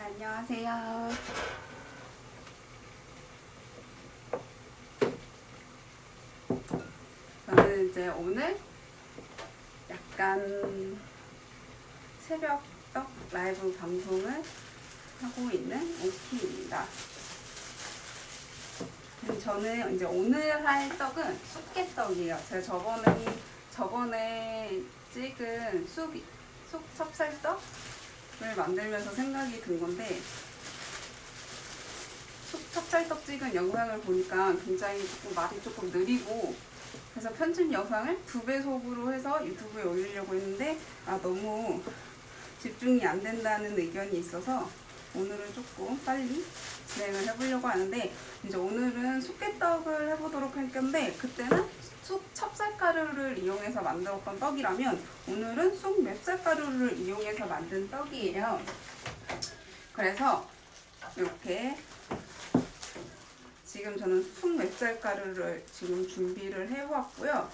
안녕하세요. 저는 이제 오늘 약간 새벽 떡 라이브 방송을 하고 있는 오키입니다. 저는 이제 오늘 할 떡은 쑥개떡이에요. 제가 저번에 찍은 쑥 찹쌀떡을 만들면서 생각이 든 건데, 쑥 찹쌀떡 찍은 영상을 보니까 굉장히 말이 조금 느리고, 그래서 편집 영상을 2배속으로 해서 유튜브에 올리려고 했는데 너무 집중이 안 된다는 의견이 있어서 오늘은 조금 빨리 진행을 해보려고 하는데, 이제 오늘은 쑥개떡을 해보도록 할 건데, 그때는 쑥 찹쌀가루를 이용해서 만들었던 떡이라면 오늘은 쑥 맵쌀가루를 이용해서 만든 떡이에요. 그래서 이렇게 지금 저는 쑥 맵쌀가루를 지금 준비를 해왔고요.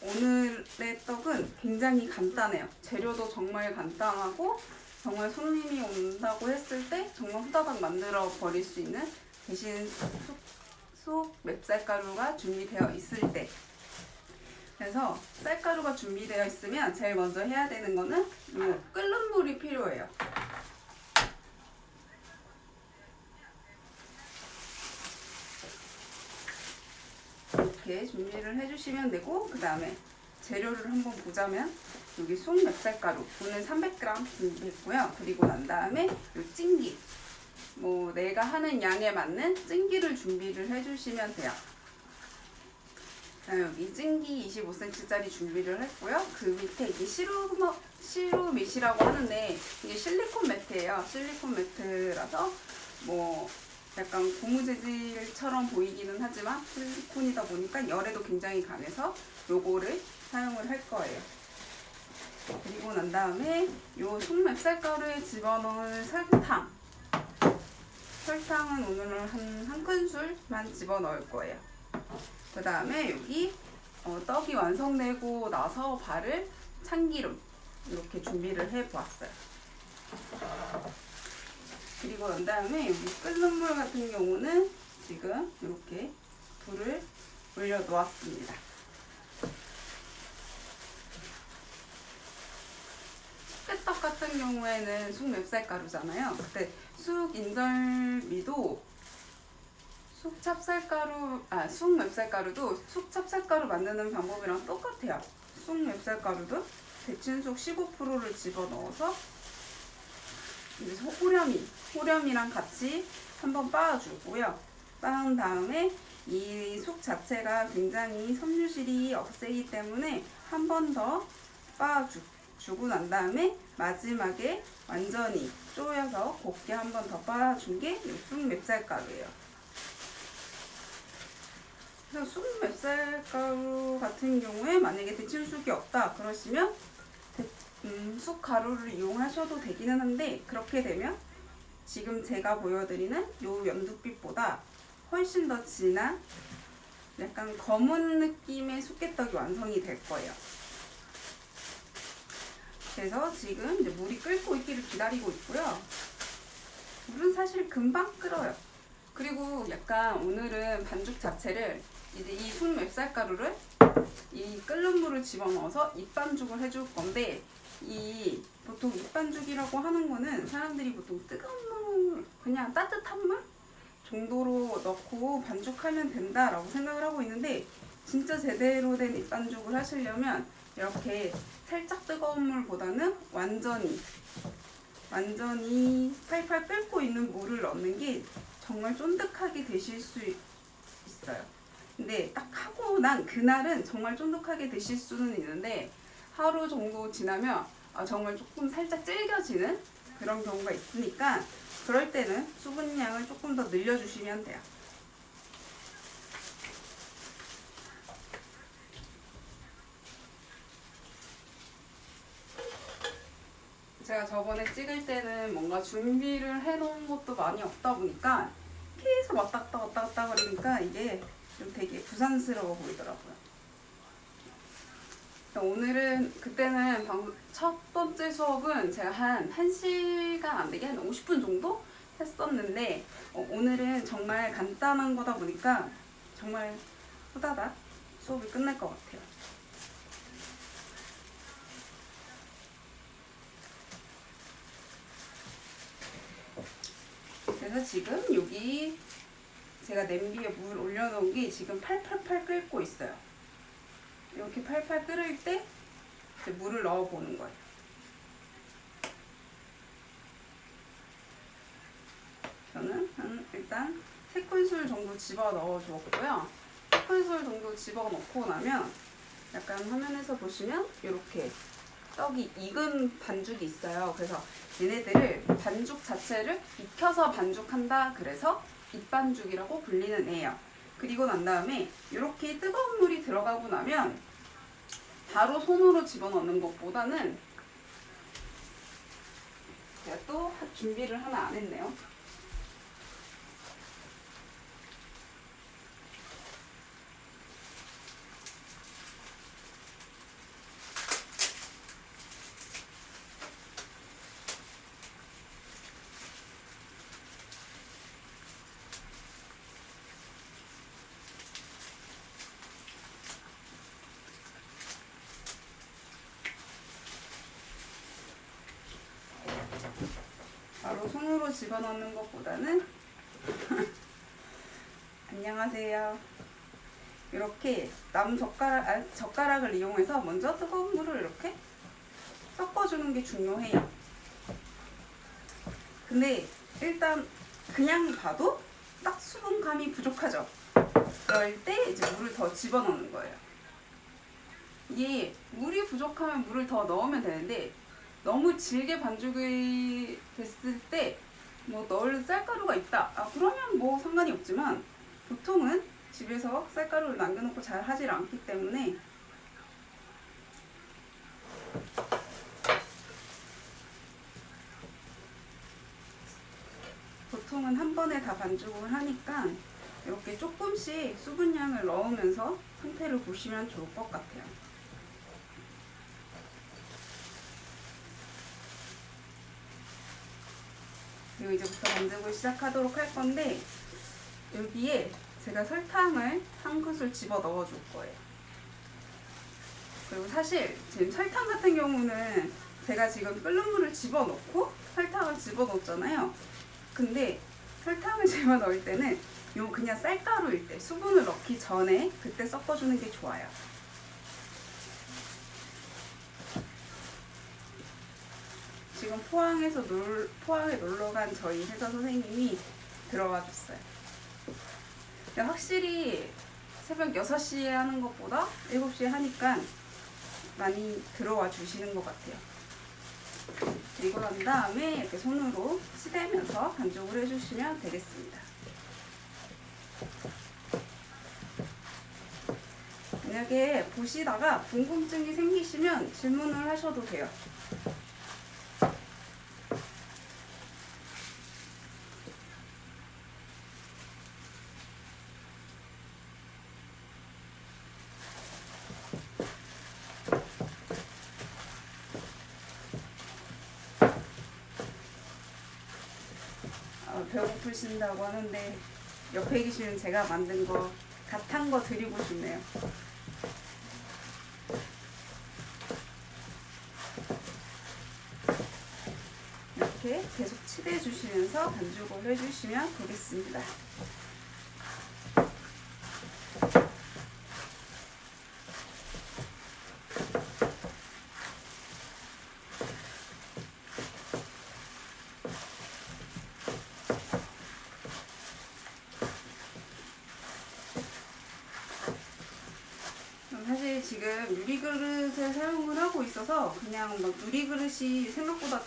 오늘의 떡은 굉장히 간단해요. 재료도 정말 간단하고, 정말 손님이 온다고 했을 때 정말 후다닥 만들어 버릴 수 있는, 대신 쑥 맵쌀가루가 준비되어 있을 때. 그래서 쌀가루가 준비되어 있으면 제일 먼저 해야 되는 거는 끓는 물이 필요해요. 이렇게 준비를 해주시면 되고, 그 다음에 재료를 한번 보자면 여기 쑥 맵쌀가루 오늘 300g 준비했고요. 그리고 난 다음에 요 찜기, 내가 하는 양에 맞는 찜기를 준비를 해주시면 돼요. 여기 찜기 25cm짜리 준비를 했고요. 그 밑에 이게 시루밋이라고 하는데, 이게 실리콘 매트예요. 실리콘 매트라서 약간 고무 재질처럼 보이기는 하지만 실리콘이다 보니까 열에도 굉장히 강해서 요거를 사용을 할 거예요. 그리고 난 다음에 요 쑥 맵쌀가루에 집어넣을 설탕은 오늘은 한 큰술만 집어넣을 거예요. 그 다음에 여기 떡이 완성되고 나서 바를 참기름 이렇게 준비를 해보았어요. 그리고 난 다음에 여기 끓는 물 같은 경우는 지금 이렇게 불을 올려 놓았습니다. 쑥개떡 같은 경우에는 쑥 맵쌀가루잖아요. 근데 쑥 인절미도 쑥 맵쌀가루도 쑥 찹쌀가루 만드는 방법이랑 똑같아요. 쑥 맵쌀가루도 데친쑥 15%를 집어넣어서 호렴이랑 같이 한번 빻아주고요. 빻은 다음에 이 쑥 자체가 굉장히 섬유질이 억세기 때문에 한 번 더 빻아주고 난 다음에 마지막에 완전히 쪼여서 곱게 한 번 더 빻아준 게 쑥 맵쌀가루예요. 그래서 쑥 맵쌀가루 같은 경우에 만약에 데친쑥이 없다 그러시면 쑥 가루를 이용하셔도 되기는 한데, 그렇게 되면 지금 제가 보여드리는 요 연두빛보다 훨씬 더 진한 약간 검은 느낌의 쑥개떡이 완성이 될 거예요. 그래서 지금 이제 물이 끓고 있기를 기다리고 있고요. 물은 사실 금방 끓어요. 그리고 약간 오늘은 반죽 자체를 이제 이 쑥 맵쌀가루를 이 끓는 물을 집어넣어서 입반죽을 해줄 건데, 보통 입반죽이라고 하는 거는 사람들이 보통 뜨거운 물, 그냥 따뜻한 물 정도로 넣고 반죽하면 된다라고 생각을 하고 있는데, 진짜 제대로 된 입반죽을 하시려면 이렇게 살짝 뜨거운 물보다는 완전히 팔팔 끓고 있는 물을 넣는 게 정말 쫀득하게 되실 수 있어요. 근데 딱 하고 난 그날은 정말 쫀득하게 드실 수는 있는데, 하루 정도 지나면 정말 조금 살짝 질겨지는 그런 경우가 있으니까, 그럴 때는 수분량을 조금 더 늘려주시면 돼요. 제가 저번에 찍을 때는 뭔가 준비를 해놓은 것도 많이 없다 보니까 계속 왔다 갔다 그러니까 이게 좀 되게 부산스러워 보이더라고요. 오늘은 그때는 첫 번째 수업은 제가 한 1시간 안 되게 한 50분 정도 했었는데 오늘은 정말 간단한 거다 보니까 정말 후다닥 수업이 끝날 것 같아요. 그래서 지금 여기 제가 냄비에 물 올려놓은 게 지금 팔팔팔 끓고 있어요. 이렇게 팔팔 끓을 때 이제 물을 넣어보는 거예요. 저는 일단 3큰술 정도 집어 넣어주었고요. 3큰술 정도 집어 넣고 나면 약간 화면에서 보시면 이렇게 떡이 익은 반죽이 있어요. 그래서 얘네들을 반죽 자체를 익혀서 반죽한다 그래서 익반죽이라고 불리는 애예요. 그리고 난 다음에 이렇게 뜨거운 물이 들어가고 나면 바로 손으로 집어넣는 것보다는 제가 또 준비를 하나 안 했네요. 바로 손으로 집어넣는 것보다는 안녕하세요. 이렇게 남 젓가락을 이용해서 먼저 뜨거운 물을 이렇게 섞어주는 게 중요해요. 근데 일단 그냥 봐도 딱 수분감이 부족하죠. 그럴 때 이제 물을 더 집어넣는 거예요. 이게 물이 부족하면 물을 더 넣으면 되는데 너무 질게 반죽이 됐을 때 뭐 넣을 쌀가루가 있다. 그러면 뭐 상관이 없지만 보통은 집에서 쌀가루를 남겨놓고 잘 하질 않기 때문에 보통은 한 번에 다 반죽을 하니까 이렇게 조금씩 수분량을 넣으면서 상태를 보시면 좋을 것 같아요. 그리고 이제부터 반죽을 시작하도록 할 건데 여기에 제가 설탕을 1큰술 집어 넣어 줄 거예요. 그리고 사실 지금 설탕 같은 경우는 제가 지금 끓는 물을 집어 넣고 설탕을 집어 넣었잖아요. 근데 설탕을 집어 넣을 때는 요 그냥 쌀가루일 때 수분을 넣기 전에 그때 섞어주는 게 좋아요. 지금 포항에 놀러 간 저희 회사 선생님이 들어와 줬어요. 확실히 새벽 6시에 하는 것보다 7시에 하니까 많이 들어와 주시는 것 같아요. 그리고 난 다음에 이렇게 손으로 치대면서 반죽을 해주시면 되겠습니다. 만약에 보시다가 궁금증이 생기시면 질문을 하셔도 돼요. 배고프신다고 하는데 옆에 계시는 제가 만든 거 갓한 거 드리고 싶네요. 이렇게 계속 치대 주시면서 반죽을 해주시면 되겠습니다. 사실 지금 유리그릇을 사용을 하고 있어서 그냥 막 유리그릇이 생각보다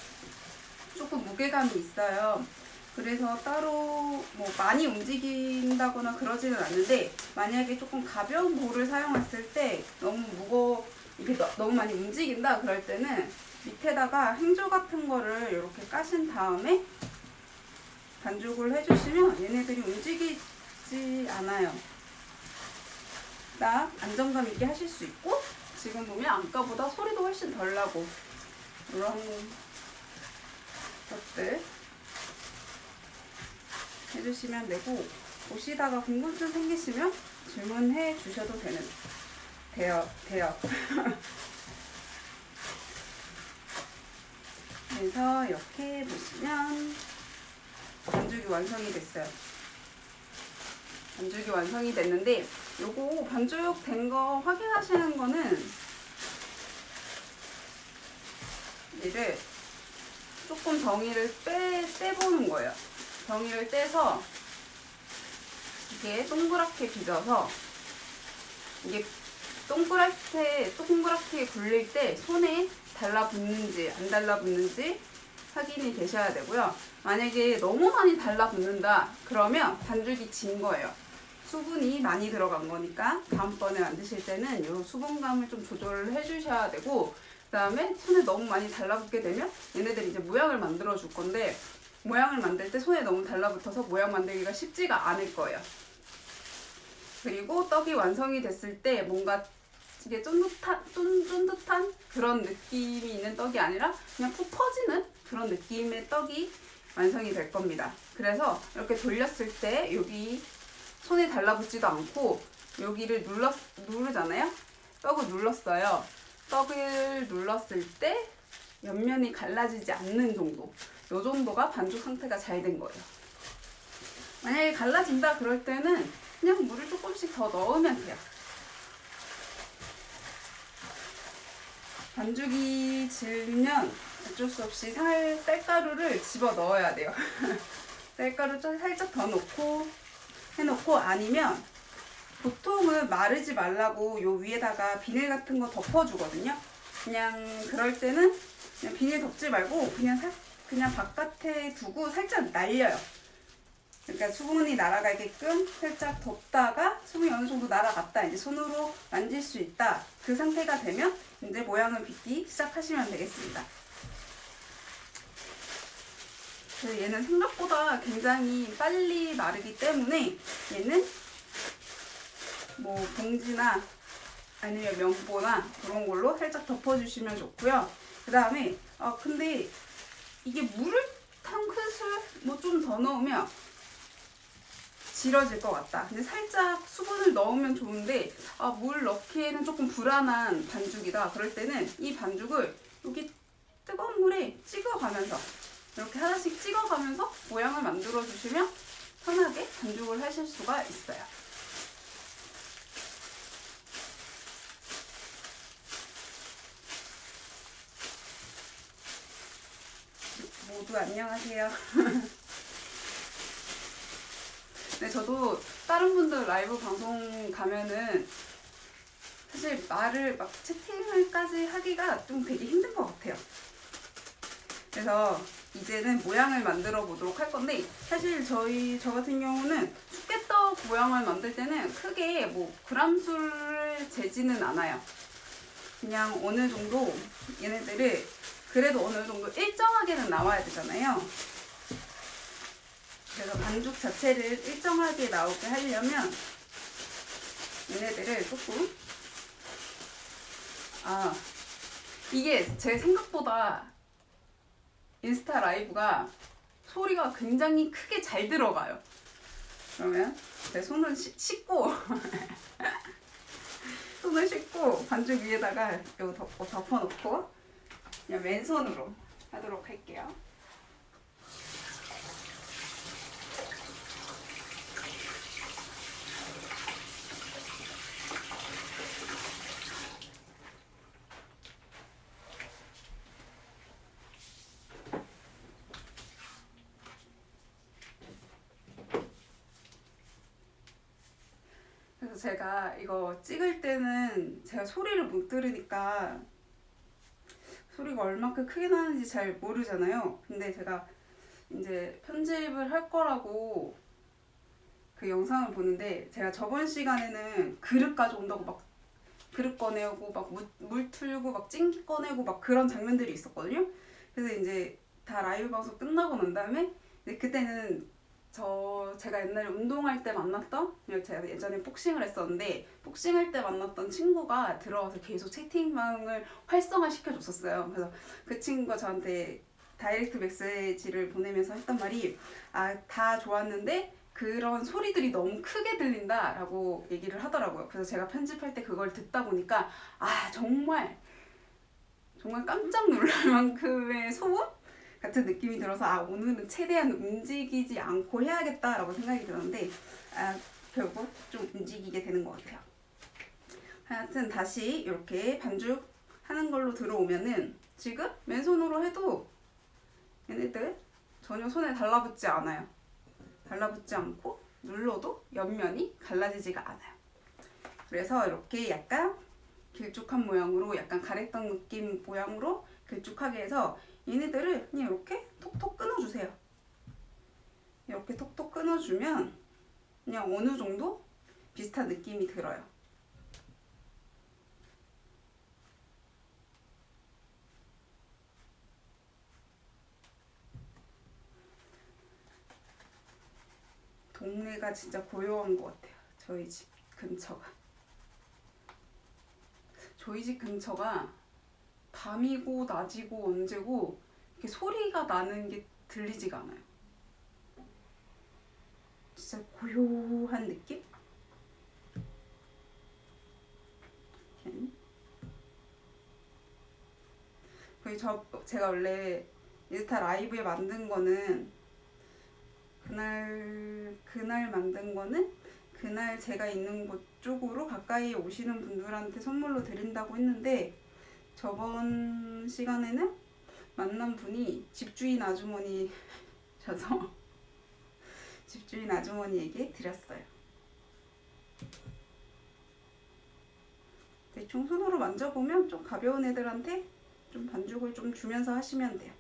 조금 무게감이 있어요. 그래서 따로 뭐 많이 움직인다거나 그러지는 않는데 만약에 조금 가벼운 볼을 사용했을 때 너무 이게 너무 많이 움직인다 그럴 때는 밑에다가 행주 같은 거를 이렇게 까신 다음에 반죽을 해주시면 얘네들이 움직이지 않아요. 딱 안정감 있게 하실 수 있고 지금 보면 아까보다 소리도 훨씬 덜 나고 이런 것들 해주시면 되고, 보시다가 궁금증 생기시면 질문해 주셔도 돼요. 그래서 이렇게 보시면 반죽이 완성이 됐어요. 반죽이 완성이 됐는데, 요거 반죽 된 거 확인하시는 거는 얘를 조금 정이를 떼보는 거예요. 정이를 떼서 이게 동그랗게 빚어서, 이게 동그랗게 굴릴 때 손에 달라붙는지 안 달라붙는지 확인이 되셔야 되고요. 만약에 너무 많이 달라붙는다 그러면 반죽이 진 거예요. 수분이 많이 들어간 거니까 다음번에 만드실 때는 이 수분감을 좀 조절을 해주셔야 되고, 그 다음에 손에 너무 많이 달라붙게 되면 얘네들이 이제 모양을 만들어 줄 건데, 모양을 만들 때 손에 너무 달라붙어서 모양 만들기가 쉽지가 않을 거예요. 그리고 떡이 완성이 됐을 때 뭔가 이게 쫀득한 그런 느낌이 있는 떡이 아니라 그냥 푹 퍼지는 그런 느낌의 떡이 완성이 될 겁니다. 그래서 이렇게 돌렸을 때 여기 손에 달라붙지도 않고, 여기를 누르잖아요. 떡을 눌렀어요. 떡을 눌렀을 때 옆면이 갈라지지 않는 정도, 이 정도가 반죽 상태가 잘 된 거예요. 만약에 갈라진다 그럴 때는 그냥 물을 조금씩 더 넣으면 돼요. 반죽이 질면 어쩔 수 없이 쌀가루를 집어 넣어야 돼요. 쌀가루 살짝 더 해놓고, 아니면 보통은 마르지 말라고 요 위에다가 비닐 같은 거 덮어주거든요. 그냥 그럴 때는 그냥 비닐 덮지 말고 그냥 바깥에 두고 살짝 날려요. 그러니까 수분이 날아가게끔 살짝 덮다가 수분이 어느 정도 날아갔다, 이제 손으로 만질 수 있다, 그 상태가 되면 이제 모양을 빚기 시작하시면 되겠습니다. 얘는 생각보다 굉장히 빨리 마르기 때문에 얘는 뭐 봉지나 아니면 면보나 그런 걸로 살짝 덮어주시면 좋고요. 그 다음에 근데 이게 물을 한 큰술 뭐 좀 더 넣으면 질어질 것 같다. 근데 살짝 수분을 넣으면 좋은데 물 넣기에는 조금 불안한 반죽이다. 그럴 때는 이 반죽을 여기 뜨거운 물에 찍어가면서, 이렇게 하나씩 찍어가면서 모양을 만들어 주시면 편하게 반죽을 하실 수가 있어요. 모두 안녕하세요. 네, 저도 다른 분들 라이브 방송 가면은 사실 말을 막 채팅을까지 하기가 좀 되게 힘든 것 같아요. 그래서 이제는 모양을 만들어 보도록 할 건데, 사실 저 같은 경우는 쑥개떡 모양을 만들 때는 크게 뭐 그람수를 재지는 않아요. 그냥 어느 정도 얘네들을 그래도 어느 정도 일정하게는 나와야 되잖아요. 그래서 반죽 자체를 일정하게 나오게 하려면 얘네들을 조금 이게 제 생각보다 인스타 라이브가 소리가 굉장히 크게 잘 들어가요. 그러면 제 손을 씻고 손을 씻고 반죽 위에다가 이거 덮어놓고 그냥 맨손으로 하도록 할게요. 그래서 제가 이거 찍을 때는 제가 소리를 못 들으니까 소리가 얼마큼 크게 나는지 잘 모르잖아요. 근데 제가 이제 편집을 할 거라고 그 영상을 보는데, 제가 저번 시간에는 그릇 가져온다고 막 그릇 꺼내고 막 물 틀고 막 찜기 꺼내고 막 그런 장면들이 있었거든요. 그래서 이제 다 라이브 방송 끝나고 난 다음에 그때는 제가 옛날에 운동할 때 만났던, 제가 예전에 복싱을 했었는데 복싱할 때 만났던 친구가 들어와서 계속 채팅방을 활성화 시켜줬었어요. 그래서 그 친구가 저한테 다이렉트 메시지를 보내면서 했단 말이, 다 좋았는데 그런 소리들이 너무 크게 들린다 라고 얘기를 하더라고요. 그래서 제가 편집할 때 그걸 듣다 보니까 정말 깜짝 놀랄 만큼의 소음 같은 느낌이 들어서 오늘은 최대한 움직이지 않고 해야겠다라고 생각이 들었는데 결국 좀 움직이게 되는 것 같아요. 하여튼 다시 이렇게 반죽하는 걸로 들어오면은 지금 맨손으로 해도 얘네들 전혀 손에 달라붙지 않아요. 달라붙지 않고 눌러도 옆면이 갈라지지가 않아요. 그래서 이렇게 약간 길쭉한 모양으로, 약간 가래떡 느낌 모양으로 길쭉하게 해서 얘네들을 그냥 이렇게 톡톡 끊어주세요. 이렇게 톡톡 끊어주면 그냥 어느 정도 비슷한 느낌이 들어요. 동네가 진짜 고요한 것 같아요. 저희 집 근처가. 저희 집 근처가 밤이고 낮이고 언제고 이렇게 소리가 나는 게 들리지가 않아요. 진짜 고요한 느낌? 제가 원래 인스타 라이브에 만든 거는 그날 만든 거는 그날 제가 있는 곳 쪽으로 가까이 오시는 분들한테 선물로 드린다고 했는데, 저번 시간에는 만난 분이 집주인 아주머니셔서 집주인 아주머니에게 드렸어요. 대충 손으로 만져보면 좀 가벼운 애들한테 좀 반죽을 좀 주면서 하시면 돼요.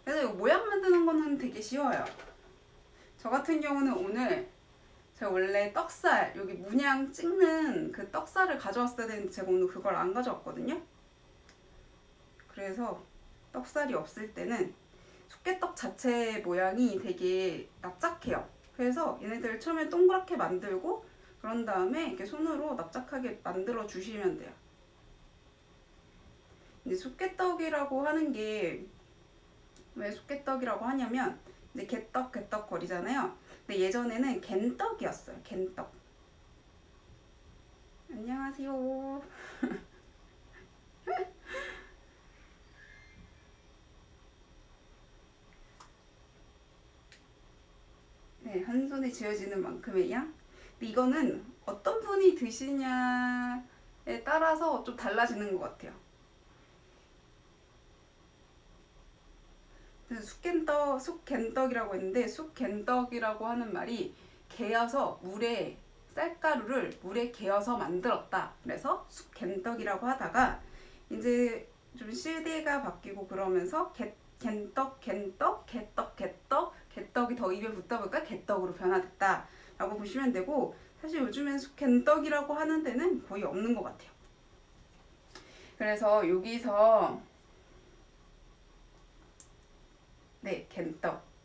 그래서 이거 모양 만드는 거는 되게 쉬워요. 저 같은 경우는 오늘 제가 원래 떡살, 여기 문양 찍는 그 떡살을 가져왔어야 되는데 제가 오늘 그걸 안 가져왔거든요. 그래서 떡살이 없을 때는 숫개떡 자체 모양이 되게 납작해요. 그래서 얘네들 처음에 동그랗게 만들고 그런 다음에 이렇게 손으로 납작하게 만들어 주시면 돼요. 근데 숫개떡이라고 하는 게 왜 숫개떡이라고 하냐면 이제 개떡 거리잖아요. 근데 예전에는 갠떡이었어요. 갠떡. 안녕하세요. 네, 한 손에 쥐어지는 만큼의 양. 근데 이거는 어떤 분이 드시냐에 따라서 좀 달라지는 것 같아요. 쑥갠떡이라고 했는데, 쑥갠떡이라고 하는 말이 개어서 쌀가루를 물에 개어서 만들었다. 그래서 쑥갠떡이라고 하다가 이제 좀 시대가 바뀌고 그러면서 개떡이 더 입에 붙다 보니까 개떡으로 변화됐다 라고 보시면 되고, 사실 요즘엔 쑥갠떡이라고 하는 데는 거의 없는 것 같아요. 그래서 여기서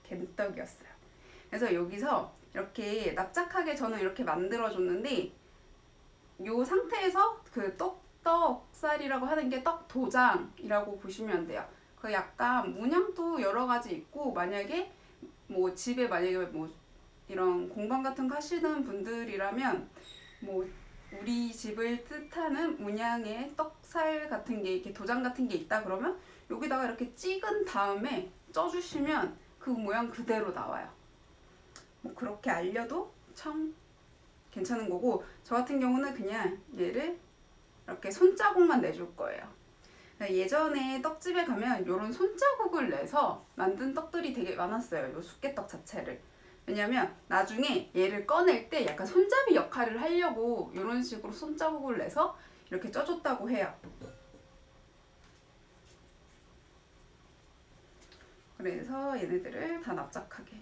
갠떡이었어요. 그래서 여기서 이렇게 납작하게 저는 이렇게 만들어줬는데, 이 상태에서 그 떡살이라고 하는 게 떡도장이라고 보시면 돼요. 그 약간 문양도 여러 가지 있고, 만약에 뭐 집에 뭐 이런 공방 같은 거 하시는 분들이라면 뭐 우리 집을 뜻하는 문양의 떡살 같은 게, 이렇게 도장 같은 게 있다 그러면 여기다가 이렇게 찍은 다음에 쪄주시면 그 모양 그대로 나와요. 뭐 그렇게 알려도 참 괜찮은 거고, 저 같은 경우는 그냥 얘를 이렇게 손자국만 내줄 거예요. 예전에 떡집에 가면 이런 손자국을 내서 만든 떡들이 되게 많았어요. 이 숫개떡 자체를. 왜냐면 나중에 얘를 꺼낼 때 약간 손잡이 역할을 하려고 이런 식으로 손자국을 내서 이렇게 쪄줬다고 해요. 그래서 얘네들을 다 납작하게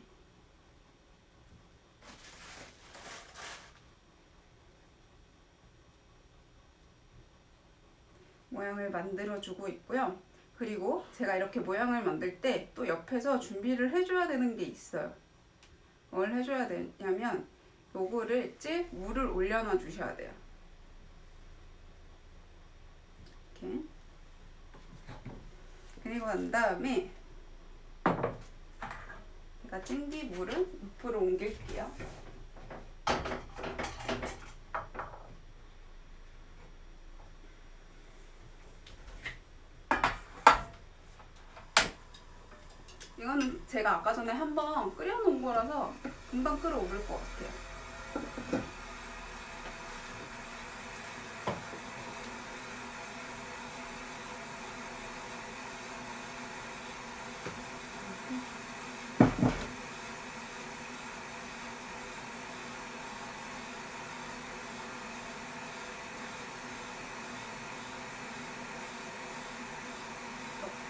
모양을 만들어주고 있고요. 그리고 제가 이렇게 모양을 만들 때 또 옆에서 준비를 해줘야 되는 게 있어요. 뭘 해줘야 되냐면 요거를 물을 올려놔 주셔야 돼요. 이렇게. 그리고 난 다음에 제가 찜기 물을 옆으로 옮길게요. 이거는 제가 아까 전에 한번 끓여놓은 거라서 금방 끓어오를 것 같아요.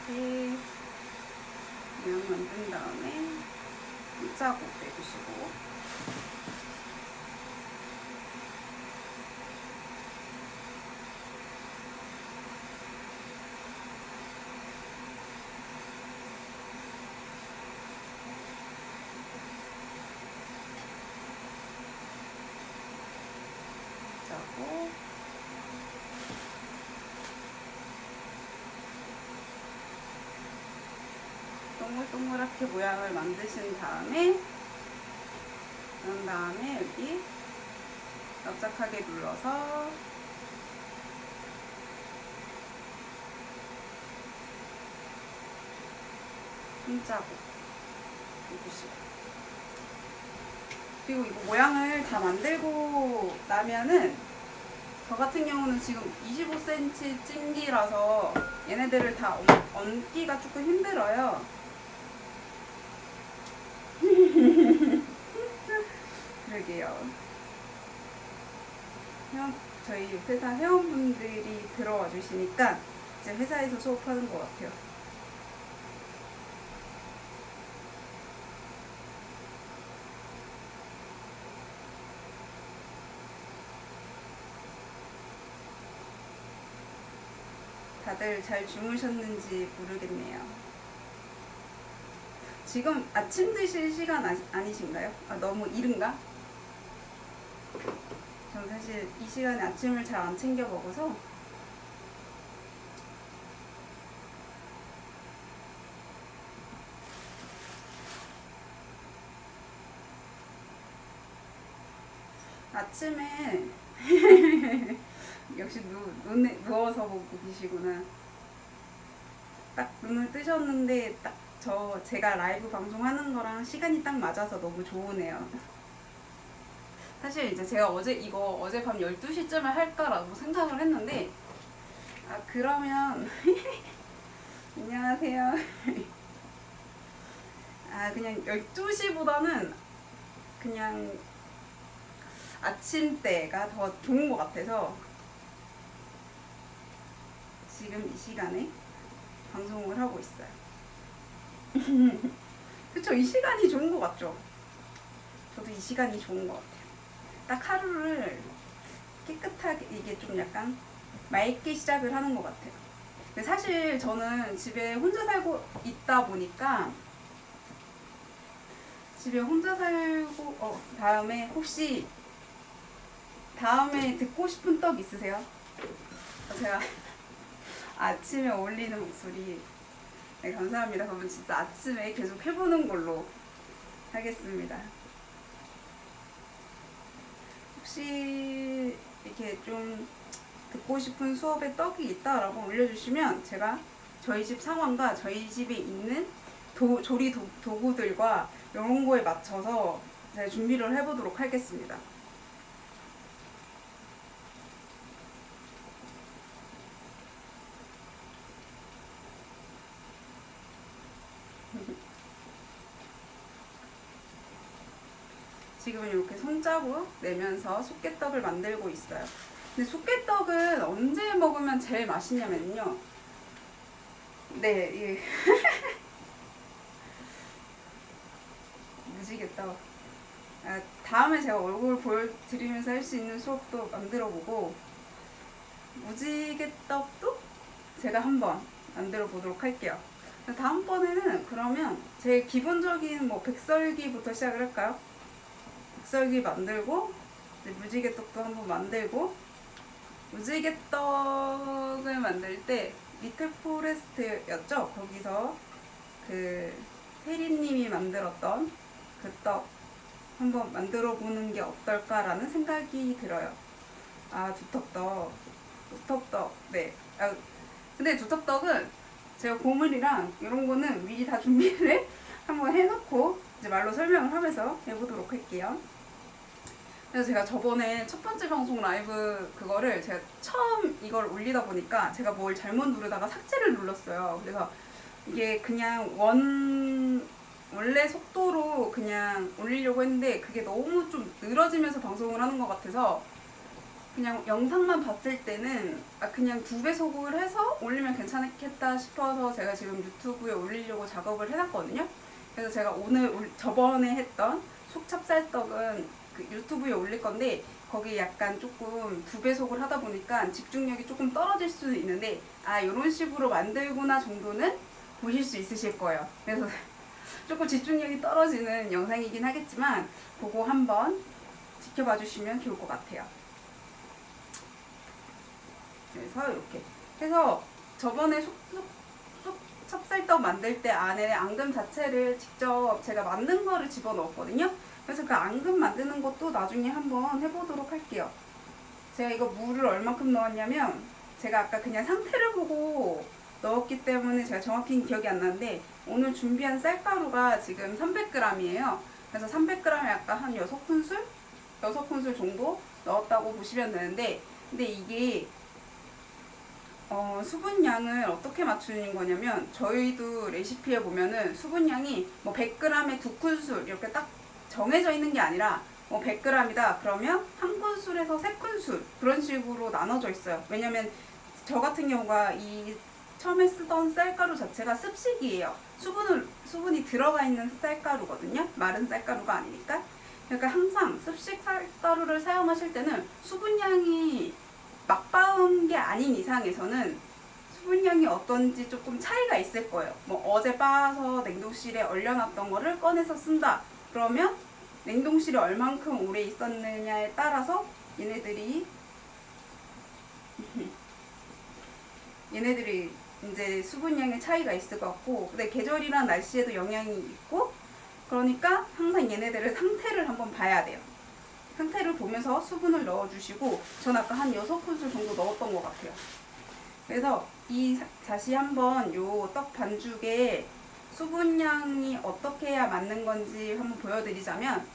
이렇게 모양 만든 다음에 짜고 빼주시고 짜고 동글동글하게 모양을 만드신 다음에 그런 다음에 여기 납작하게 눌러서 힘짜고 해주시고 그리고 이거 모양을 다 만들고 나면은 저 같은 경우는 지금 25cm 찜기라서 얘네들을 다 얹기가 조금 힘들어요. 그러게요. 저희 회사 회원분들이 들어와 주시니까 이제 회사에서 수업하는 것 같아요. 다들 잘 주무셨는지 모르겠네요. 지금 아침 드실 시간 아니신가요? 너무 이른가? 전 사실 이 시간에 아침을 잘 안 챙겨 먹어서 아침에 역시 눈에 누워서 보고 계시구나. 딱 눈을 뜨셨는데 딱 제가 라이브 방송하는 거랑 시간이 딱 맞아서 너무 좋으네요. 사실 이제 제가 어젯밤 12시쯤에 할까라고 생각을 했는데 그러면 안녕하세요. 그냥 12시보다는 그냥 아침 때가 더 좋은 것 같아서 지금 이 시간에 방송을 하고 있어요. 그쵸? 이 시간이 좋은 것 같죠? 저도 이 시간이 좋은 것 같아요. 딱 하루를 깨끗하게 이게 좀 약간 맑게 시작을 하는 것 같아요. 근데 사실 저는 집에 혼자 살고 있다 보니까 집에 혼자 살고 다음에 혹시 다음에 듣고 싶은 떡 있으세요? 제가 아침에 어울리는 목소리 네, 감사합니다. 그러면 진짜 아침에 계속 해보는 걸로 하겠습니다. 혹시 이렇게 좀 듣고 싶은 수업에 떡이 있다라고 올려주시면 제가 저희 집 상황과 저희 집에 있는 조리 도구들과 이런 거에 맞춰서 제가 준비를 해보도록 하겠습니다. 지금은 이렇게 손자국 내면서 쑥개떡을 만들고 있어요. 근데 쑥개떡은 언제 먹으면 제일 맛있냐면요. 네, 무지개떡. 다음에 제가 얼굴 보여드리면서 할 수 있는 수업도 만들어보고 무지개떡도 제가 한번 만들어 보도록 할게요. 다음번에는 그러면 제 기본적인 뭐 백설기부터 시작을 할까요? 백설기 만들고 이제 무지개떡도 한번 만들고, 무지개떡을 만들 때 리틀 포레스트였죠? 거기서 그 혜리님이 만들었던 그 떡 한번 만들어 보는 게 어떨까라는 생각이 들어요. 아, 두텁떡. 네. 아, 근데 두텁떡은 제가 고물이랑 이런 거는 미리 다 준비를 한번 해놓고 이제 말로 설명을 하면서 해보도록 할게요. 그래서 제가 저번에 첫 번째 방송 라이브 그거를 제가 처음 이걸 올리다 보니까 제가 뭘 잘못 누르다가 삭제를 눌렀어요. 그래서 이게 그냥 원래 속도로 그냥 올리려고 했는데 그게 너무 좀 늘어지면서 방송을 하는 것 같아서 그냥 영상만 봤을 때는 그냥 2배속을 해서 올리면 괜찮겠다 싶어서 제가 지금 유튜브에 올리려고 작업을 해놨거든요. 그래서 제가 저번에 했던 속찹쌀떡은 그 유튜브에 올릴 건데 거기 약간 조금 2배속을 하다 보니까 집중력이 조금 떨어질 수도 있는데 이런 식으로 만들구나 정도는 보실 수 있으실 거예요. 그래서 조금 집중력이 떨어지는 영상이긴 하겠지만 그거 한번 지켜봐 주시면 좋을 것 같아요. 그래서 이렇게 해서 저번에 찹쌀떡 만들 때 안에 앙금 자체를 직접 제가 만든 거를 집어넣었거든요. 그래서 그 앙금 만드는 것도 나중에 한번 해보도록 할게요. 제가 이거 물을 얼만큼 넣었냐면 제가 아까 그냥 상태를 보고 넣었기 때문에 제가 정확히 기억이 안 나는데 오늘 준비한 쌀가루가 지금 300g이에요. 그래서 300g에 아까 한 6큰술? 6큰술 정도 넣었다고 보시면 되는데, 근데 이게 수분량을 어떻게 맞추는 거냐면 저희도 레시피에 보면은 수분량이 뭐 100g에 2큰술 이렇게 딱 정해져 있는 게 아니라 뭐 100g이다 그러면 1큰술에서 3큰술 그런 식으로 나눠져 있어요. 왜냐면 저 같은 경우가 이 처음에 쓰던 쌀가루 자체가 습식이에요. 수분이 들어가 있는 쌀가루거든요. 마른 쌀가루가 아니니까. 그러니까 항상 습식 쌀가루를 사용하실 때는 수분량이 막바운 게 아닌 이상에서는 수분량이 어떤지 조금 차이가 있을 거예요. 뭐 어제 빻아서 냉동실에 얼려놨던 거를 꺼내서 쓴다. 그러면 냉동실에 얼만큼 오래 있었느냐에 따라서 얘네들이 이제 수분량의 차이가 있을 것 같고, 근데 계절이랑 날씨에도 영향이 있고, 그러니까 항상 얘네들의 상태를 한번 봐야 돼요. 상태를 보면서 수분을 넣어주시고, 전 아까 한 6큰술 정도 넣었던 것 같아요. 그래서 다시 한번 요 떡 반죽에 수분량이 어떻게 해야 맞는 건지 한번 보여드리자면,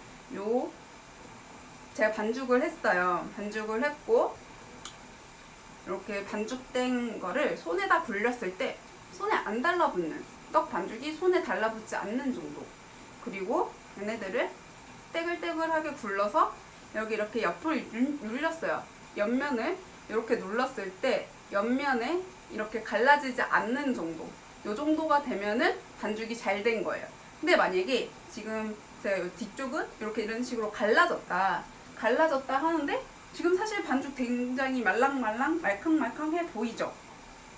제가 반죽을 했어요. 반죽을 했고, 이렇게 반죽된 거를 손에다 굴렸을 때 손에 안 달라붙는, 떡 반죽이 손에 달라붙지 않는 정도. 그리고 얘네들을 떼글떼글하게 굴러서 여기 이렇게 옆을 눌렸어요. 옆면을 이렇게 눌렀을 때 옆면에 이렇게 갈라지지 않는 정도. 요 정도가 되면은 반죽이 잘 된 거예요. 근데 만약에 지금 제가 뒤쪽은 이렇게 이런 식으로 갈라졌다 하는데 지금 사실 반죽 굉장히 말캉말캉해 보이죠?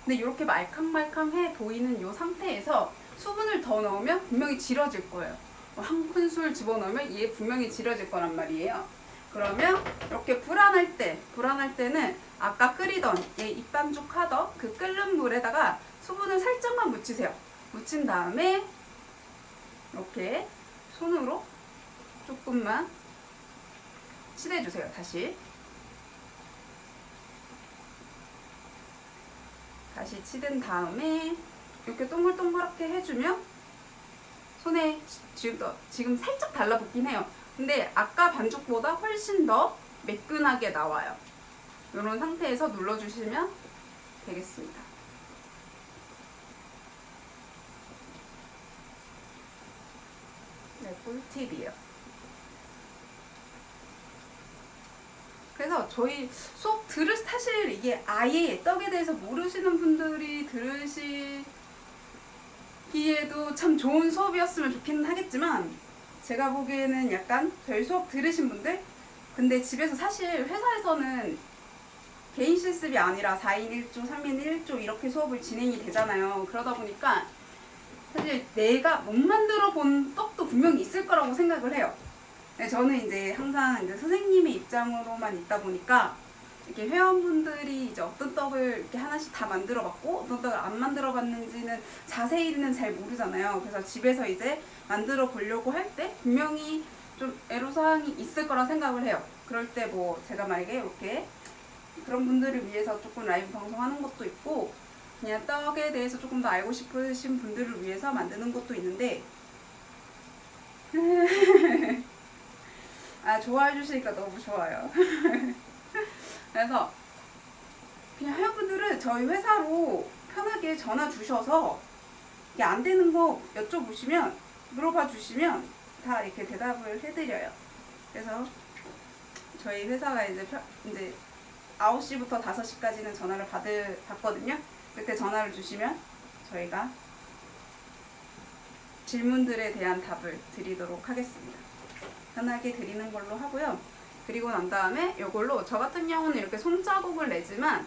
근데 이렇게 말캉말캉해 보이는 이 상태에서 수분을 더 넣으면 분명히 질어질 거예요. 1큰술 집어넣으면 얘 분명히 질어질 거란 말이에요. 그러면 이렇게 불안할 때는 아까 끓이던 얘 입반죽 하던 그 끓는 물에다가 수분을 살짝만 묻히세요. 묻힌 다음에 이렇게 손으로 조금만 치대주세요. 다시 치댄 다음에 이렇게 동글동글하게 해주면 손에 지금 살짝 달라붙긴 해요. 근데 아까 반죽보다 훨씬 더 매끈하게 나와요. 이런 상태에서 눌러주시면 되겠습니다. 네, 꿀팁이에요. 그래서 저희 수업 사실 이게 아예 떡에 대해서 모르시는 분들이 들으시기에도 참 좋은 수업이었으면 좋긴 하겠지만, 제가 보기에는 약간 저희 수업 들으신 분들, 근데 집에서 사실 회사에서는 개인 실습이 아니라 4인 1조, 3인 1조 이렇게 수업을 진행이 되잖아요. 그러다 보니까 사실 내가 못 만들어 본 떡도 분명히 있을 거라고 생각을 해요. 네, 저는 이제 항상 이제 선생님의 입장으로만 있다 보니까 이렇게 회원분들이 이제 어떤 떡을 이렇게 하나씩 다 만들어 봤고 어떤 떡을 안 만들어 봤는지는 자세히는 잘 모르잖아요. 그래서 집에서 이제 만들어 보려고 할 때 분명히 좀 애로사항이 있을 거라 생각을 해요. 그럴 때 뭐 제가 만약에 이렇게 그런 분들을 위해서 조금 라이브 방송하는 것도 있고 그냥 떡에 대해서 조금 더 알고 싶으신 분들을 위해서 만드는 것도 있는데 아, 좋아해 주시니까 너무 좋아요. 그래서 그냥 회원분들은 저희 회사로 편하게 전화 주셔서 이게 안 되는 거 여쭤보시면 물어봐 주시면 다 이렇게 대답을 해드려요. 그래서 저희 회사가 이제 9시부터 5시까지는 전화를 받거든요. 그때 전화를 주시면 저희가 질문들에 대한 답을 드리도록 하겠습니다. 편하게 드리는 걸로 하고요. 그리고 난 다음에 이걸로 저 같은 경우는 이렇게 손자국을 내지만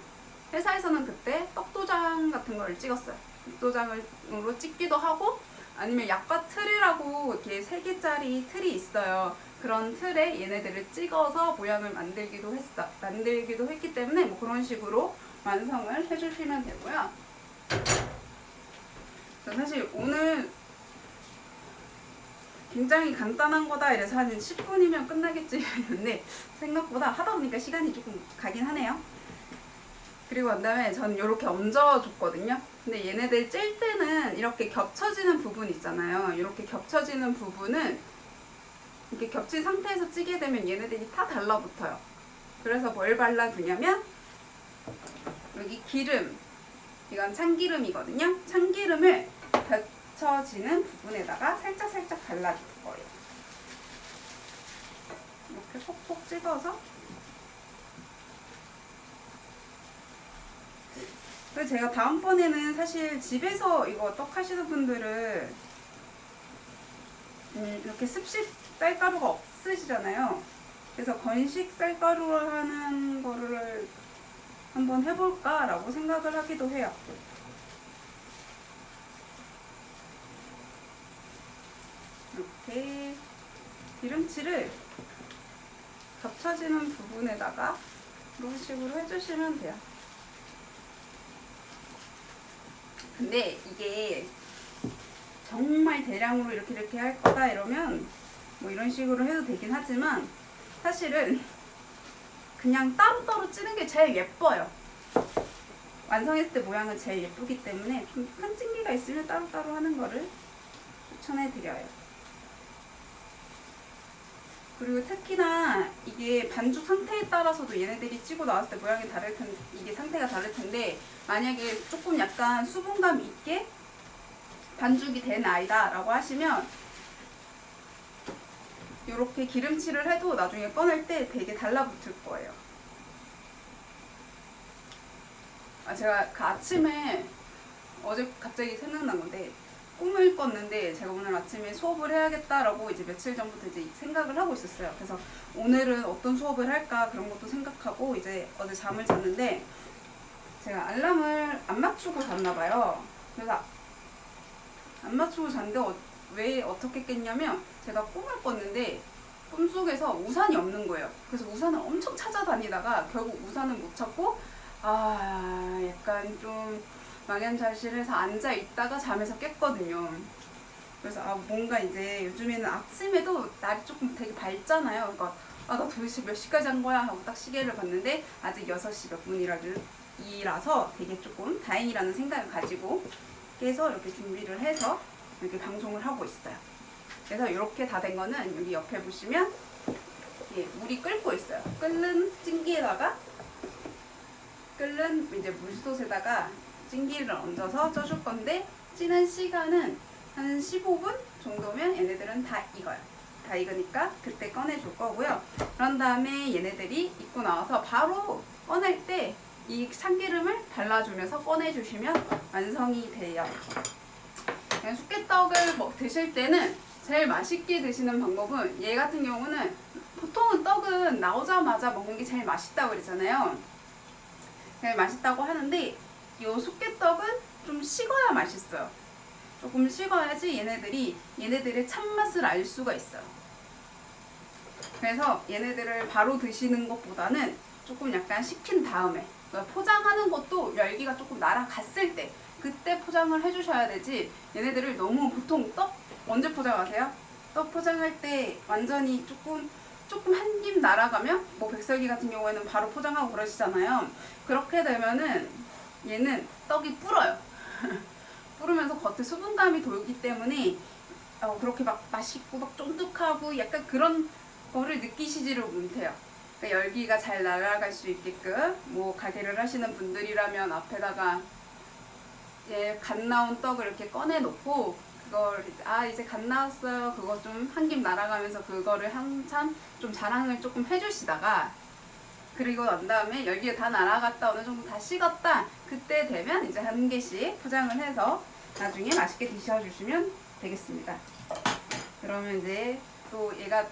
회사에서는 그때 떡도장 같은 걸 찍었어요. 떡도장으로 찍기도 하고 아니면 약과 틀이라고 이렇게 3개짜리 틀이 있어요. 그런 틀에 얘네들을 찍어서 모양을 만들기도 했기 때문에 뭐 그런 식으로 완성을 해주시면 되고요. 사실 오늘 굉장히 간단한 거다 이래서 한 10분이면 끝나겠지 했는데 생각보다 하다 보니까 시간이 조금 가긴 하네요. 그리고 난 다음에 전 이렇게 얹어줬거든요. 근데 얘네들 찔 때는 이렇게 겹쳐지는 부분 있잖아요. 이렇게 겹쳐지는 부분은 이렇게 겹친 상태에서 찌게 되면 얘네들이 다 달라붙어요. 그래서 뭘 발라주냐면 여기 기름, 이건 참기름이거든요. 참기름을 겹쳐지는 부분에다가 살짝 발라줄 거예요. 이렇게 콕콕 찍어서. 그래서 제가 다음번에는 사실 집에서 이거 떡 하시는 분들은 이렇게 습식 쌀가루가 없으시잖아요. 그래서 건식 쌀가루로 하는 거를 한번 해볼까 라고 생각을 하기도 해요. 이렇게 기름칠을 겹쳐지는 부분에다가 이런 식으로 해주시면 돼요. 근데 이게 정말 대량으로 이렇게 할 거다 이러면 뭐 이런 식으로 해도 되긴 하지만 사실은 그냥 따로따로 찌는 게 제일 예뻐요. 완성했을 때 모양은 제일 예쁘기 때문에 좀 큰 찜기가 있으면 따로따로 하는 거를 추천해드려요. 그리고 특히나 이게 반죽 상태에 따라서도 얘네들이 찌고 나왔을 때 모양이 이게 상태가 다를 텐데 만약에 조금 약간 수분감 있게 반죽이 된 아이다 라고 하시면 이렇게 기름칠을 해도 나중에 꺼낼 때 되게 달라붙을 거예요. 제가 그 아침에 어제 갑자기 생각난 건데 꿈을 꿨는데 제가 오늘 아침에 수업을 해야겠다라고 이제 며칠 전부터 이제 생각을 하고 있었어요. 그래서 오늘은 어떤 수업을 할까 그런 것도 생각하고 이제 어제 잠을 잤는데 제가 알람을 안 맞추고 잤나 봐요. 그래서 안 맞추고 잤는데 왜 어떻게 깼냐면 제가 꿈을 꿨는데 꿈속에서 우산이 없는 거예요. 그래서 우산을 엄청 찾아다니다가 결국 우산을 못 찾고 약간 좀 망연자실해서 앉아 있다가 잠에서 깼거든요. 그래서 뭔가 이제 요즘에는 아침에도 날이 조금 되게 밝잖아요. 그러니까 나 도대체 몇 시까지 한 거야 하고 딱 시계를 봤는데 아직 6시 몇 분이라서 되게 조금 다행이라는 생각을 가지고 깨서 이렇게 준비를 해서 이렇게 방송을 하고 있어요. 그래서 이렇게 다 된 거는 여기 옆에 보시면 물이 끓고 있어요. 끓는 찜기에다가 끓는 이제 물솥에다가 찜기를 얹어서 쪄줄 건데 찌는 시간은 한 15분 정도면 얘네들은 다 익어요. 다 익으니까 그때 꺼내줄 거고요. 그런 다음에 얘네들이 익고 나와서 바로 꺼낼 때 이 참기름을 발라주면서 꺼내주시면 완성이 돼요. 쑥개떡을 드실 때는 제일 맛있게 드시는 방법은 얘 같은 경우는 보통은 떡은 나오자마자 먹는 게 제일 맛있다고 그러잖아요. 맛있다고 하는데 이 숙개떡은 좀 식어야 맛있어요. 조금 식어야지 얘네들의 참맛을 알 수가 있어요. 그래서 얘네들을 바로 드시는 것보다는 조금 약간 식힌 다음에, 그러니까 포장하는 것도 열기가 조금 날아갔을 때 그때 포장을 해주셔야 되지, 얘네들을 너무 보통 떡 언제 포장하세요? 떡 포장할 때 완전히 조금 한 입 날아가면, 뭐 백설기 같은 경우에는 바로 포장하고 그러시잖아요. 그렇게 되면은 얘는 떡이 불어요. 불으면서 겉에 수분감이 돌기 때문에 그렇게 막 맛있고 막 쫀득하고 약간 그런 거를 느끼시지를 못해요. 그러니까 열기가 잘 날아갈 수 있게끔, 뭐 가게를 하시는 분들이라면 앞에다가 갓 나온 떡을 이렇게 꺼내 놓고 그걸 이제 갓 나왔어요, 그거 좀 한 김 날아가면서 그거를 한참 좀 자랑을 조금 해주시다가, 그리고 난 다음에 열기가 다 날아갔다, 어느 정도 다 식었다, 그때 되면 이제 한 개씩 포장을 해서 나중에 맛있게 드셔주시면 되겠습니다. 그러면 이제 또 얘가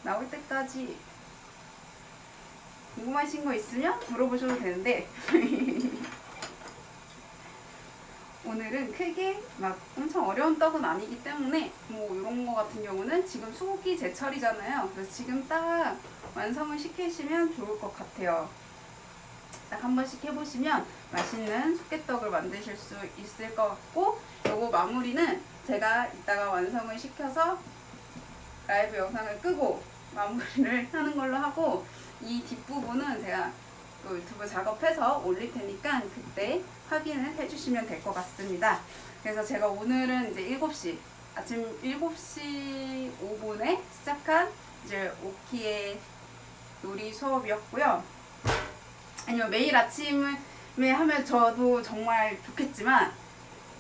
나올 때까지 궁금하신 거 있으면 물어보셔도 되는데 오늘은 크게 막 엄청 어려운 떡은 아니기 때문에, 뭐 이런 거 같은 경우는 지금 수국이 제철이잖아요. 그래서 지금 딱 완성을 시키시면 좋을 것 같아요. 딱 한 번씩 해보시면 맛있는 숙개떡을 만드실 수 있을 것 같고, 요거 마무리는 제가 이따가 완성을 시켜서 라이브 영상을 끄고 마무리를 하는 걸로 하고, 이 뒷부분은 제가 또 유튜브 작업해서 올릴 테니까 그때 확인을 해주시면 될 것 같습니다. 그래서 제가 오늘은 이제 7시, 아침 7시 5분에 시작한 이제 오키의 요리 수업이었고요. 아니요, 매일 아침에 하면 저도 정말 좋겠지만,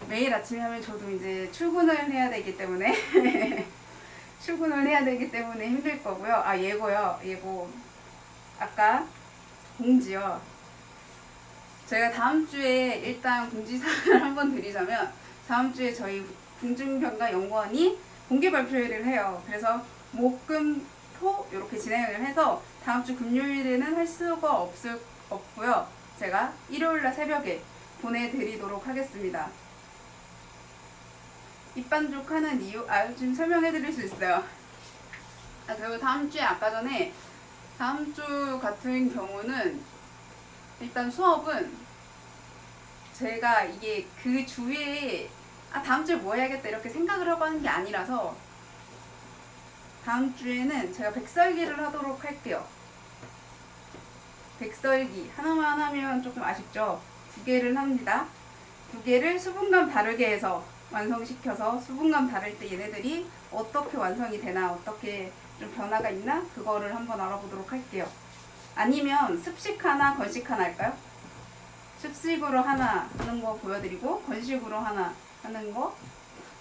매일 아침에 하면 저도 이제 출근을 해야 되기 때문에 힘들 거고요. 예고 아까 공지요. 저희가 다음 주에 일단 공지사항을 한번 드리자면, 다음 주에 저희 궁중평가 연구원이 공개 발표회를 해요. 그래서 목, 금, 토 이렇게 진행을 해서 다음 주 금요일에는 할 수가 없고요. 제가 일요일날 새벽에 보내드리도록 하겠습니다. 입반죽 하는 이유, 지금 설명해 드릴 수 있어요. 그리고 다음 주에 아까 전에 다음 주 같은 경우는 일단 수업은 제가 이게 그 주에 다음 주에 뭐 해야겠다 이렇게 생각을 하고 하는 게 아니라서, 다음 주에는 제가 백설기를 하도록 할게요. 백설기 하나만 하면 조금 아쉽죠? 2개를 합니다. 2개를 수분감 다르게 해서 완성시켜서, 수분감 다를 때 얘네들이 어떻게 완성이 되나, 어떻게 좀 변화가 있나, 그거를 한번 알아보도록 할게요. 아니면 습식 하나, 건식 하나 할까요? 습식으로 하나 하는 거 보여드리고 건식으로 하나 하는 거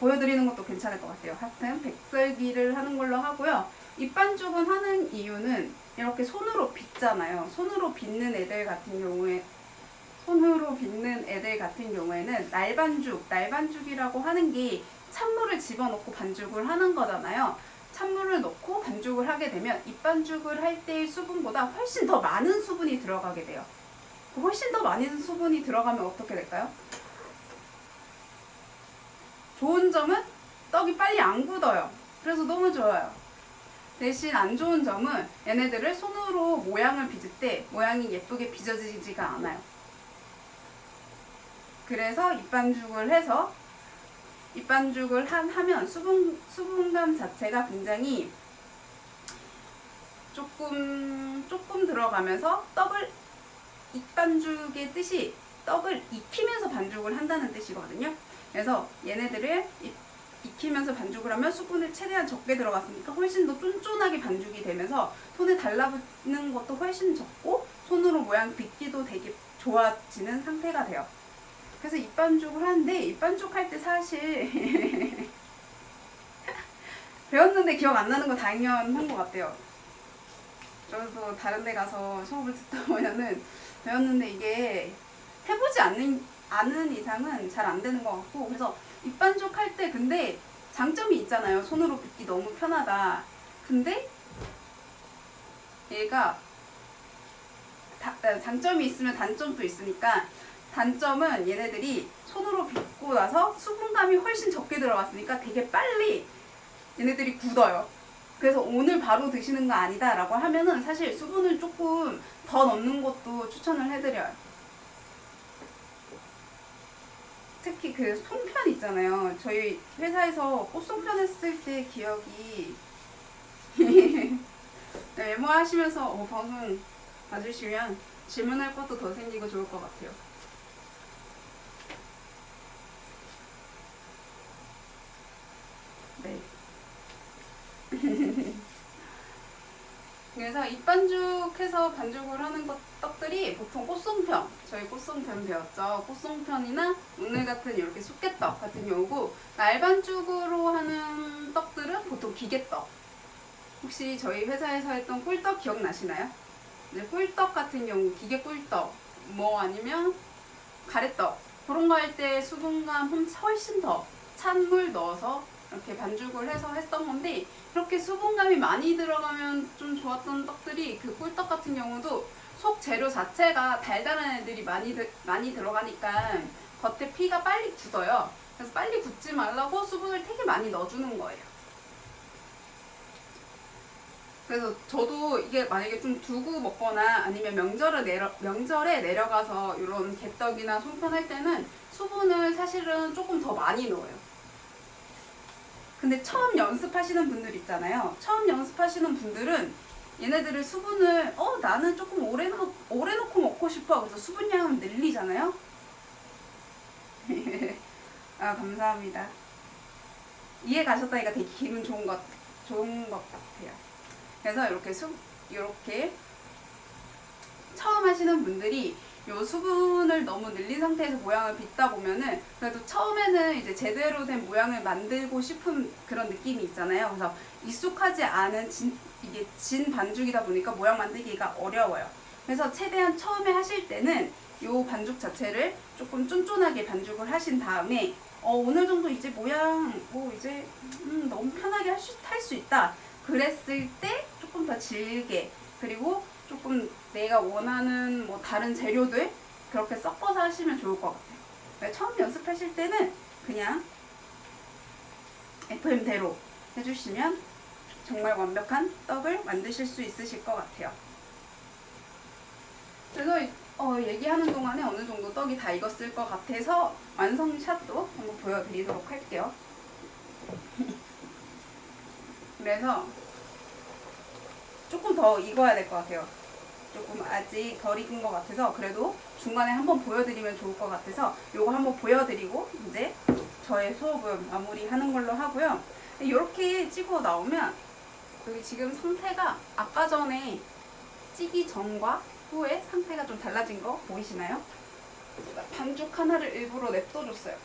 보여드리는 것도 괜찮을 것 같아요. 하여튼 백설기를 하는 걸로 하고요. 입반죽은 하는 이유는 이렇게 손으로 빚잖아요. 손으로 빚는 애들 같은 경우에는 날반죽이라고 하는 게 찬물을 집어넣고 반죽을 하는 거잖아요. 찬물을 넣고 반죽을 하게 되면 입반죽을 할 때의 수분보다 훨씬 더 많은 수분이 들어가게 돼요. 훨씬 더 많은 수분이 들어가면 어떻게 될까요? 좋은 점은 떡이 빨리 안 굳어요. 그래서 너무 좋아요. 대신 안 좋은 점은 얘네들을 손으로 모양을 빚을 때 모양이 예쁘게 빚어지지가 않아요. 그래서 입반죽을 하면 수분감 자체가 굉장히 조금 들어가면서 입반죽의 뜻이 떡을 익히면서 반죽을 한다는 뜻이거든요. 그래서 얘네들을 익히면서 반죽을 하면 수분을 최대한 적게 들어갔으니까 훨씬 더 쫀쫀하게 반죽이 되면서 손에 달라붙는 것도 훨씬 적고 손으로 모양 빚기도 되게 좋아지는 상태가 돼요. 그래서 입반죽을 하는데, 입반죽 할 때 사실 배웠는데 기억 안 나는 거 당연한 것 같아요. 저도 다른 데 가서 수업을 듣다 보면은 배웠는데 이게 해보지 않은 이상은 잘 안 되는 것 같고, 그래서 입반죽 할 때 근데 장점이 있잖아요. 손으로 빚기 너무 편하다. 근데 얘가 장점이 있으면 단점도 있으니까 단점은 얘네들이 손으로 빚고 나서 수분감이 훨씬 적게 들어갔으니까 되게 빨리 얘네들이 굳어요. 그래서 오늘 바로 드시는 거 아니다 라고 하면은 사실 수분을 조금 더 넣는 것도 추천을 해드려요. 특히 그 송편 있잖아요. 저희 회사에서 꽃송편 했을 때 기억이 메모 하시면서 방송 봐주시면 질문할 것도 더 생기고 좋을 것 같아요. 네. 그래서 입반죽해서 반죽을 하는 떡들이 보통 꽃송편, 저희 꽃송편 배웠죠. 꽃송편이나 오늘 같은 이렇게 쑥개떡 같은 경우고, 날반죽으로 하는 떡들은 보통 기계떡. 혹시 저희 회사에서 했던 꿀떡 기억나시나요? 네, 꿀떡 같은 경우 기계 꿀떡, 뭐 아니면 가래떡 그런 거 할 때 수분감 훨씬 더 찬물 넣어서 이렇게 반죽을 해서 했던 건데, 그렇게 수분감이 많이 들어가면 좀 좋았던 떡들이 그 꿀떡 같은 경우도 속 재료 자체가 달달한 애들이 많이 들어가니까 겉에 피가 빨리 굳어요. 그래서 빨리 굳지 말라고 수분을 되게 많이 넣어주는 거예요. 그래서 저도 이게 만약에 좀 두고 먹거나 아니면 명절에 내려가서 이런 개떡이나 송편 할 때는 수분을 사실은 조금 더 많이 넣어요. 근데 처음 연습하시는 분들 있잖아요. 처음 연습하시는 분들은 얘네들을 수분을 나는 조금 오래 놓고 먹고 싶어. 그래서 수분량을 늘리잖아요. 아, 감사합니다. 이해 가셨다니까 되게 기분 좋은 것 같아요. 그래서 이렇게 처음 하시는 분들이 요 수분을 너무 늘린 상태에서 모양을 빚다 보면은 그래도 처음에는 이제 제대로 된 모양을 만들고 싶은 그런 느낌이 있잖아요. 그래서 익숙하지 않은 이게 진 반죽이다 보니까 모양 만들기가 어려워요. 그래서 최대한 처음에 하실 때는 요 반죽 자체를 조금 쫀쫀하게 반죽을 하신 다음에 어느 정도 이제 모양 이제 너무 편하게 할 수 있다. 그랬을 때 조금 더 질게, 그리고 조금 내가 원하는 다른 재료들 그렇게 섞어서 하시면 좋을 것 같아요. 그러니까 처음 연습하실 때는 그냥 FM대로 해주시면 정말 완벽한 떡을 만드실 수 있으실 것 같아요. 그래서 얘기하는 동안에 어느 정도 떡이 다 익었을 것 같아서 완성샷도 한번 보여드리도록 할게요. 그래서 조금 더 익어야 될 것 같아요. 조금 아직 덜 익은 것 같아서 그래도 중간에 한번 보여드리면 좋을 것 같아서 요거 한번 보여드리고 이제 저의 수업은 마무리하는 걸로 하고요. 이렇게 찌고 나오면 여기 지금 상태가 아까 전에 찌기 전과 후에 상태가 좀 달라진 거 보이시나요? 반죽 하나를 일부러 냅둬줬어요.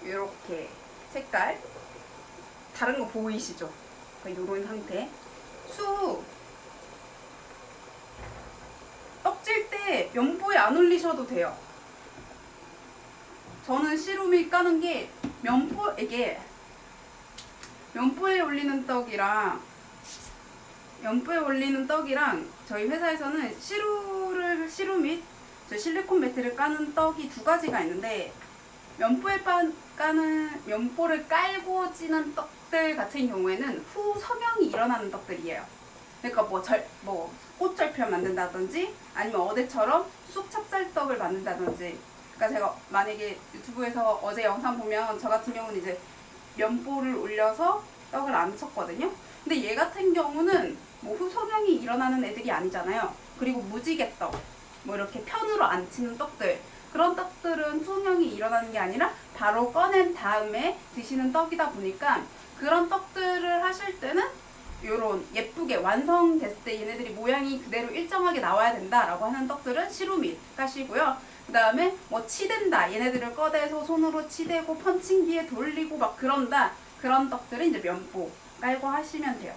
이렇게 색깔 다른 거 보이시죠? 이런 상태. 떡질 때 면보에 안 올리셔도 돼요. 저는 시루미 까는 게 면보에 올리는 떡이랑 저희 회사에서는 시루 및 실리콘 매트를 까는 떡이 두 가지가 있는데, 면보를 깔고 찌는 떡들 같은 경우에는 후 성형이 일어나는 떡들이에요. 그러니까 꽃절편 만든다든지 아니면 어제처럼 쑥 찹쌀떡을 만든다든지. 그러니까 제가 만약에 유튜브에서 어제 영상 보면 저 같은 경우는 이제 면보를 올려서 떡을 안 쳤거든요. 근데 얘 같은 경우는 후 성형이 일어나는 애들이 아니잖아요. 그리고 무지개떡, 이렇게 편으로 안 치는 떡들, 그런 떡들은 후성형이 일어나는 게 아니라 바로 꺼낸 다음에 드시는 떡이다 보니까 그런 떡들을 하실 때는 요런 예쁘게 완성됐을 때 얘네들이 모양이 그대로 일정하게 나와야 된다라고 하는 떡들은 시루밋 까시고요. 그 다음에 치댄다, 얘네들을 꺼내서 손으로 치대고 펀칭기에 돌리고 그런다, 그런 떡들은 이제 면보 깔고 하시면 돼요.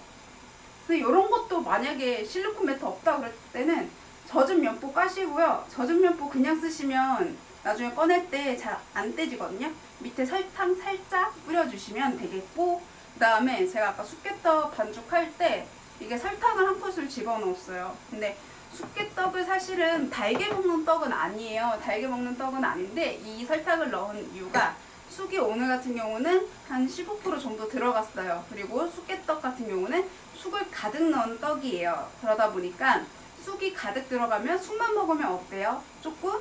근데 요런 것도 만약에 실리콘 매트 없다 그럴 때는 젖은 면보 까시고요. 젖은 면보 그냥 쓰시면 나중에 꺼낼 때 잘 안 떼지거든요. 밑에 설탕 살짝 뿌려주시면 되겠고, 그 다음에 제가 아까 쑥개떡 반죽할 때 이게 설탕을 한 큰술 집어넣었어요. 근데 쑥개떡을 사실은 달게 먹는 떡은 아니에요. 달게 먹는 떡은 아닌데 이 설탕을 넣은 이유가 쑥이 오늘 같은 경우는 한 15% 정도 들어갔어요. 그리고 쑥개떡 같은 경우는 쑥을 가득 넣은 떡이에요. 그러다 보니까 쑥이 가득 들어가면 쑥만 먹으면 어때요? 조금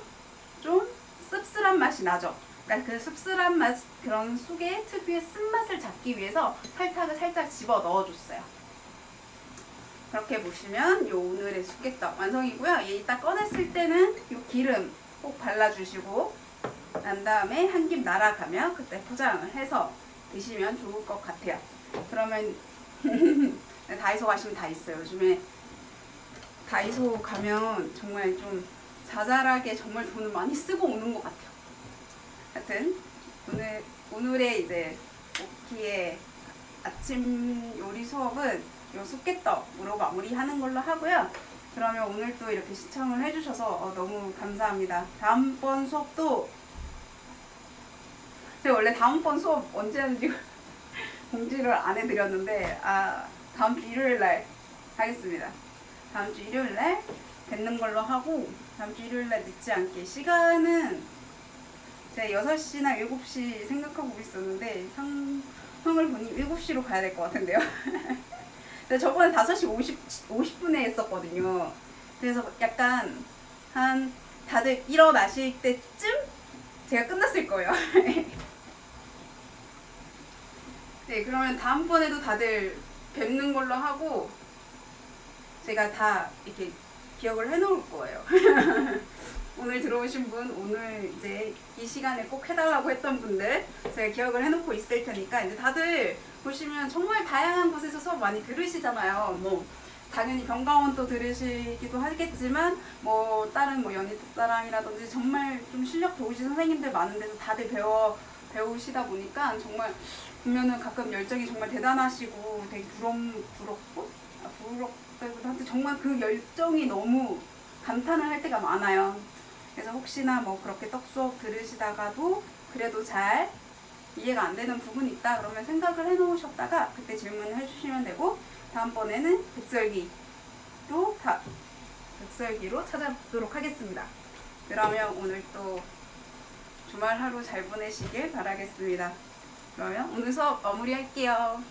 좀 씁쓸한 맛이 나죠. 그러니까 그 씁쓸한 맛, 그런 쑥의 특유의 쓴맛을 잡기 위해서 설탕을 살짝 집어 넣어줬어요. 그렇게 보시면 요 오늘의 쑥개떡 완성이고요. 얘 이따 꺼냈을 때는 요 기름 꼭 발라주시고 난 다음에 한 김 날아가면 그때 포장을 해서 드시면 좋을 것 같아요. 그러면 다이소 가시면 다 있어요. 요즘에 다이소 가면 정말 좀 자잘하게 정말 돈을 많이 쓰고 오는 것 같아요. 하여튼 오늘의 이제 오키의 아침 요리 수업은 요 쑥개떡으로 마무리하는 걸로 하고요. 그러면 오늘 또 이렇게 시청을 해주셔서 너무 감사합니다. 다음번 수업도 제가 원래 다음번 수업 언제 하는지 공지를 안 해드렸는데 다음 주 일요일날 하겠습니다. 다음 주 일요일날 뵙는 걸로 하고 다음 주 일요일날 늦지 않게 시간은 제가 6시나 7시 생각하고 있었는데 상황을 보니 7시로 가야 될 것 같은데요. 저번에 5시 50분에 했었거든요. 그래서 약간 한 다들 일어나실 때쯤 제가 끝났을 거예요. 네, 그러면 다음번에도 다들 뵙는 걸로 하고 제가 다 이렇게 기억을 해놓을 거예요. 오늘 들어오신 분, 오늘 이제 이 시간에 꼭 해달라고 했던 분들 제가 기억을 해놓고 있을 테니까 이제 다들 보시면 정말 다양한 곳에서 수업 많이 들으시잖아요. 뭐 당연히 병가원도 들으시기도 하겠지만 뭐 다른 뭐 연희특사랑이라든지 정말 좀 실력 좋으신 선생님들 많은 데서 다들 배우시다 보니까 정말 보면은 가끔 열정이 정말 대단하시고 되게 부럽고 부럽다기보다 정말 그 열정이 너무 감탄을 할 때가 많아요. 그래서 혹시나 뭐 그렇게 떡 수업 들으시다가도 그래도 잘 이해가 안 되는 부분이 있다 그러면 생각을 해 놓으셨다가 그때 질문을 해주시면 되고 다음번에는 백설기로 찾아뵙도록 하겠습니다. 그러면 오늘 또 주말 하루 잘 보내시길 바라겠습니다. 그러면 오늘 수업 마무리할게요.